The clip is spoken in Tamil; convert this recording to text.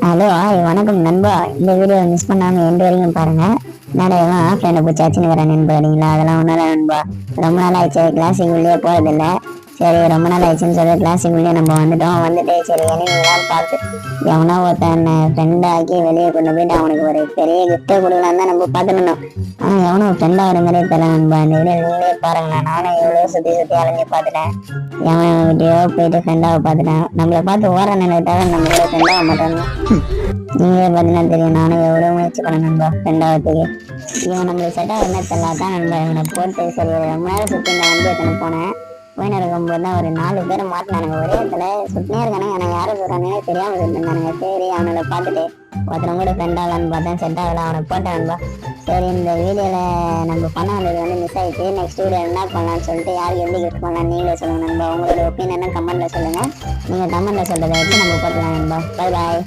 ஹலோ வணக்கம் நண்பா. இந்த வீடியோ மிஸ் பண்ணாமல் எந்த வரைக்கும் பாருங்க. நடையெல்லாம் ஃப்ரெண்டை பிடிச்சாச்சுன்னு வரேன் நண்பா. இல்லைங்களா அதெல்லாம் ஒன்றும் இல்லை நண்பா. ரொம்ப நாள் ஆயிடுச்சு கிளாஸுக்கு உள்ளே போகிறதில்ல. சரி ரொம்ப நாள் ஆயிடுச்சுன்னு சொல்லி கிளாஸுக்கு உள்ளே நம்ம வந்துட்டு சரி எனிலாம் பார்த்து எவனா ஒருத்தன் ஃப்ரெண்டாக்கி வெளியே கொண்டு போயிட்டு அவனுக்கு ஒரு பெரிய கிஃப்டை கொடுக்கலாம் தான் நம்ம பார்த்துக்கணும். ஆனால் எவனோ ஃப்ரெண்டாக வர மாதிரியே தெரியல நண்பா. இந்த வீடியோ நீங்களே பாருங்களேன். நானும் எவ்வளோ சுற்றி அலைஞ்சு பார்த்துட்டேன். எவன் வீட்டையோ போயிட்டு ஃப்ரெண்டாக பார்த்துட்டேன். நம்மளை பார்த்து ஓர நினைத்தாலும் நம்ம கூட ஃப்ரெண்டாக மாட்டாங்க. நீங்களே பார்த்தீங்கன்னா தெரியும். நானும் எவ்வளோ முயற்சி பண்ணேன் நண்பா ஃப்ரெண்டாகிறதுக்கு. இவன் நம்மளுக்கு செட்டாக என்ன தெரியலாதான் நண்பா. இவனை போட்டு சரி ரொம்ப நேரம் சுற்றி இந்த வண்டி எத்தனை போனேன். போயின்னு இருக்கும்போது தான் ஒரு 4 பேர் மாட்டினானுங்க. ஒரே இடத்துல சுற்றினே இருக்கானுங்க. எனக்கு யாரும் சொல்கிறானே தெரியாமல் இருந்தானுங்க. சரி அவனை பார்த்துட்டு ஒருத்தனை கூட ஃப்ரெண்டாகலான்னு பார்த்தேன். செட் ஆகலாம், அவனை போட்டேன் நண்பா. சரி இந்த வீடியோவில் நம்ம பண்ண வேண்டியது மிஸ் ஆகிடுச்சு. நெக்ஸ்ட் வீடியோ என்ன பண்ணலான்னு சொல்லிட்டு யாருக்கு எப்படி கிஃப்ட் பண்ணலாம் நீங்களே சொல்லுங்கள் நண்பா. உங்களோட ஒப்பீனியன் கமெண்ட்டில் சொல்லுங்கள். நீங்கள் கமெண்ட்டில் சொல்கிறத வச்சு நம்ம போட்டுக்கலாம் நண்பா. Bye bye.